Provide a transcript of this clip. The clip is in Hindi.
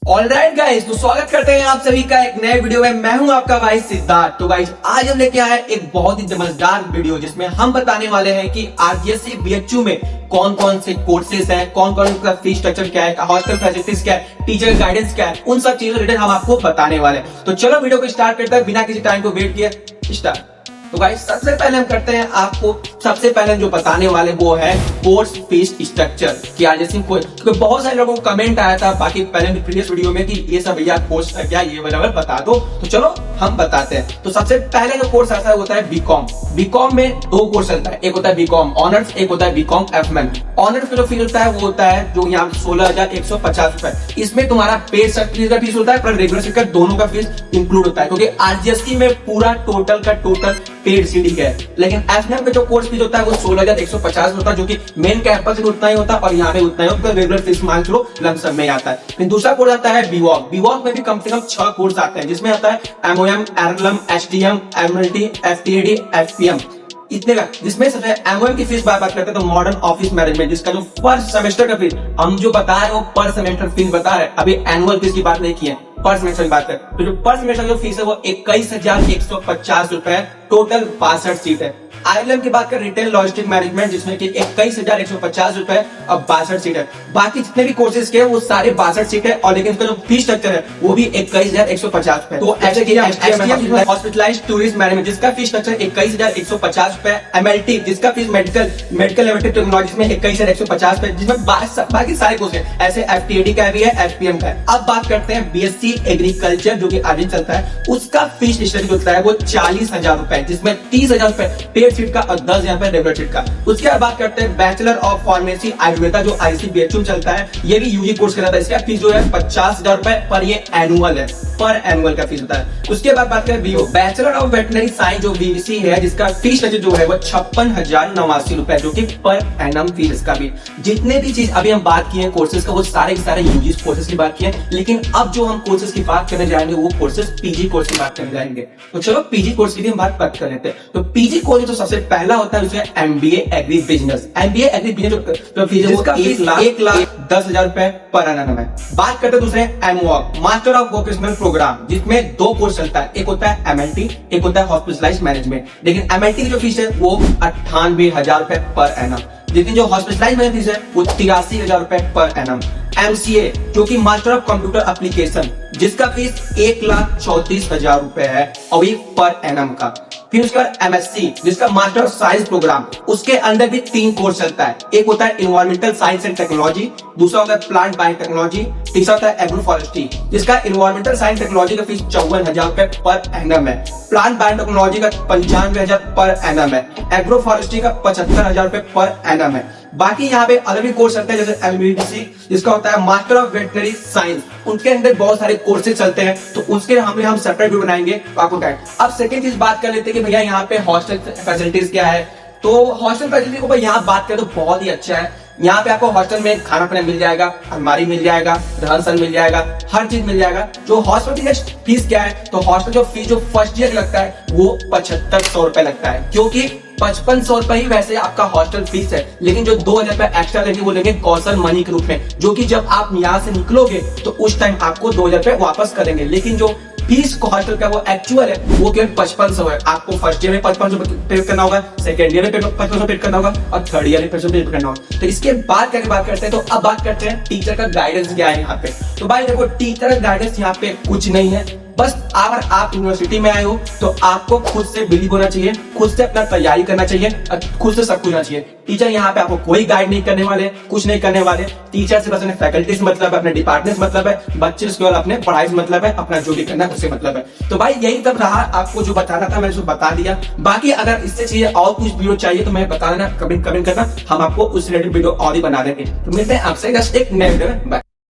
ऑलराइट गाइस, तो स्वागत करते हैं आप सभी का एक नए वीडियो में। मैं हूं आपका भाई सिद्धार्थ। तो गाइस आज हम लेके आए एक बहुत ही जबरदस्त वीडियो जिसमें हम बताने वाले हैं कि आरजीएससी बीएचयू में कौन कौन से कोर्सेज हैं, कौन कौन का फीस स्ट्रक्चर क्या है, हॉस्टल फैसिलिटीज क्या है, टीचर गाइडेंस क्या है, उन सब चीजों रिलेटेड हम आपको बताने वाले हैं। तो चलो वीडियो को स्टार्ट करते हैं बिना किसी टाइम को वेट किए। स्टार्ट। तो गाइस सबसे पहले हम करते हैं आपको सबसे पहले जो बताने वाले वो है कोर्स फीस स्ट्रक्चर कि आरजीएससी को, क्योंकि बहुत सारे लोगों को कमेंट आया था बाकी पहले प्रीवियस वीडियो में कि ये सब भैया कोर्स का क्या ये वाला बता दो। तो चलो हम बताते हैं। तो सबसे पहले जो कोर्स आता है होता है बीकॉम। बीकॉम में दो कोर्स चलता है, एक होता है बीकॉम ऑनर्स, एक होता है बीकॉम एफएम। ऑनर्स का जो फीस होता है वो होता है जो यहाँ 16,150 रुपए। इसमें तुम्हारा पेड सर्टिफिकेट का फीस होता है पर रेगुलर सर्टिफिकेट दोनों का फीस इंक्लूड होता है, क्योंकि आरजीएससी में पूरा टोटल का टोटल पेड सीडी है। लेकिन एफएम का जो कोर्स फीस होता है वो 16,150 होता है, जो कि मेन कैंपस में उतना ही होता है और यहाँ पे उतना ही होता है। रेगुलर फीस मान लो लमसम में आता है। फिर दूसरा कोर्स आता है बीवॉक। बीवॉक में भी कम से कम 6 कोर्स आते हैं, जिसमें आता है एमओएम, एरलम, एचटीएम, एमएलटी, एफटीएडी, एफपीएम, इतने का। जिसमें सबसे एमओएम की फीस बात करते हैं तो मॉडर्न ऑफिस मैनेजमेंट, जिसका जो फर्स्ट सेमेस्टर का फीस हम जो बता रहे हैं वो पर सेमेस्टर फीस बता रहे हैं, अभी एनुअल फीस की बात नहीं की है, पर सेमेस्टर की बात है। तो जो पर सेमेस्टर जो फीस है वो 21,150 रुपए, टोटल 62 सीट है। आईएलएम की बात कर रिटेल लॉजिस्टिक मैनेजमेंट, जिसमें कि 21,150 रुपए और 62 सीट है। बाकी जितने भी कोर्सेज के वो सारे 62 सीट है, और लेकिन इसका जो फीस स्ट्रक्चर है वो भी 21,150 रुपए। तो ऐसे हॉस्पिटलाइज्ड टूरिज्म मैनेजमेंट, जिसका फीस स्ट्रक्चर 21,150 रुपए। एमएलटी, जिसका फीस मेडिकल लेबोरेटरी टेक्नोलॉजी में 21,150 रुपए, जिसमें बाकी सारे कोर्स है। ऐसे एफटीएडी का भी है, एफपीएम का है। अब बात करते हैं बीएससी एग्रीकल्चर, जो कि आगे चलता है, उसका फीस स्ट्रक्चर होता है वो 40,000 रुपए, जिसमें 30,000 रुपए पेड सीट का और 10,000 रुपए रेगुलर सीट का। उसके बाद बात करते हैं बैचलर ऑफ फार्मेसी आयुर्वेदा, जो आईसी बीएचयू में चलता है। ये भी यूजी कोर्स कहलाता है। इसका फीस जो है 50,000 रुपए पर, ये एनुअल है, पर एनुअल का फीस होता है। उसके बाद बात करें बीओ, बैचलर ऑफ वेटनरी साइंस, जो बीवीसी है, जिसका फीस स्ट्रक्चर जो है वो 56,089 रुपए, जो कि पर एनम फीस इसका भी। जितने भी चीज अभी हम बात किए कोर्सेज का वो सारे यूजी कोर्सेज की बात की है। लेकिन अब जो हम कोर्सेज की बात करने जाएंगे वो कोर्सेज पीजी कोर्स की बात करने जाएंगे। तो चलो पीजी कोर्स की भी हम बात कर लेते हैं। तो पीजी कोर्स जो सबसे पहला होता है उसमें MBA agri business. MBA agri business जो फीस है वो 1,10,000 रुपए पर एनम है। बात करते हैं दूसरे एमवॉक, मास्टर ऑफ वोकेशनल प्रोग्राम, जिसमें दो कोर्स चलता है, एक होता है एमएलटी, एक होता है हॉस्पिटलाइज्ड मैनेजमेंट। लेकिन एमएलटी की जो फीस है वो 98,000 रुपए पर एनम, लेकिन जो हॉस्पिटलाइज्ड मैनेजमेंट फीस है वो 83,000 रुपए पर एनम। एमसीए, जो कि मास्टर ऑफ कंप्यूटर एप्लीकेशन, जिसका फीस 1,34,000 रुपए है और ये पर एनम का। फिर उसके बाद एमएससी, जिसका मास्टर ऑफ साइंस प्रोग्राम, उसके अंदर भी 3 कोर्स चलता है। एक होता है इन्वायरमेंटल साइंस एंड टेक्नोलॉजी, दूसरा होता है प्लांट बायोटेक्नोलॉजी, तीसरा होता है एग्रो फॉरेस्ट्री, जिसका इन्वायरमेंटल साइंस टेक्नोलॉजी का फीस 54,000 रुपए पर एनम है। प्लांट बायोटेक्नोलॉजी का 95,000 पर एनम है। एग्रो फॉरेस्ट्री का 75,000 रुपए पर एनम है। बाकी यहाँ पे अलग भी कोर्स चलते हैं, जैसे एलबीडीसी, जिसका होता है मास्टर ऑफ वेटनरी साइंस। उनके अंदर बहुत सारे कोर्सेज चलते हैं, तो उसके हम सेपरेट भी बनाएंगे आपको गाइड। अब सेकंड चीज बात कर लेते हैं कि भैया यहाँ पे हॉस्टल फैसिलिटीज क्या है। तो हॉस्टल फैसिलिटी को भाई यहाँ बात करें तो बहुत ही अच्छा है। यहाँ पे आपको हॉस्टल में खाना पीना मिल जाएगा, अलमारी मिल जाएगा, रहन सहन मिल जाएगा, हर चीज मिल जाएगा। जो हॉस्टल की फीस क्या है, तो हॉस्टल जो फीस जो फर्स्ट ईयर लगता है वो 7,500 रुपए लगता है, क्योंकि 5500 रुपए ही वैसे आपका हॉस्टल फीस है। लेकिन जो 2,000 रुपए एक्स्ट्रा लेंगे वो लेंगे कौशल मनी के रूप में, जो कि जब आप यहाँ से निकलोगे तो उस टाइम आपको 2,000 रुपए वापस करेंगे। लेकिन जो फीस हॉस्टल का वो एक्चुअल है वो केवल 5500 है। आपको फर्स्ट ईयर में 5500 पे करना होगा, सेकंड ईयर में 5500 पे करना होगा और थर्ड ईयर में 5500 पे करना होगा। तो इसके बाद करके बात करते हैं। तो अब बात करते हैं टीचर का गाइडेंस क्या है यहाँ पे। तो भाई देखो, टीचर का गाइडेंस यहाँ पे कुछ नहीं है। बस अगर आप यूनिवर्सिटी में आए हो तो आपको खुद से बिलीव होना चाहिए, खुद से अपना तैयारी करना चाहिए, खुद से सब कुछ होना चाहिए। टीचर यहाँ पे आपको कोई गाइड नहीं करने वाले, कुछ नहीं करने वाले। टीचर से बस अपने फैकल्टी से मतलब है, अपने डिपार्टमेंट से मतलब है, बच्चे से केवल अपने पढ़ाई से मतलब है, अपना जो भी करना है उससे मतलब है। तो भाई यही तब रहा, आपको जो बताना था मैंने उसको बता दिया। बाकी अगर इससे चाहिए और कुछ वीडियो चाहिए तो मैं बता देना, कमेंट करना, हम आपको उस रिलेटेड वीडियो और ही बना देंगे। तो मिलते हैं आपसे एक नए वीडियो में।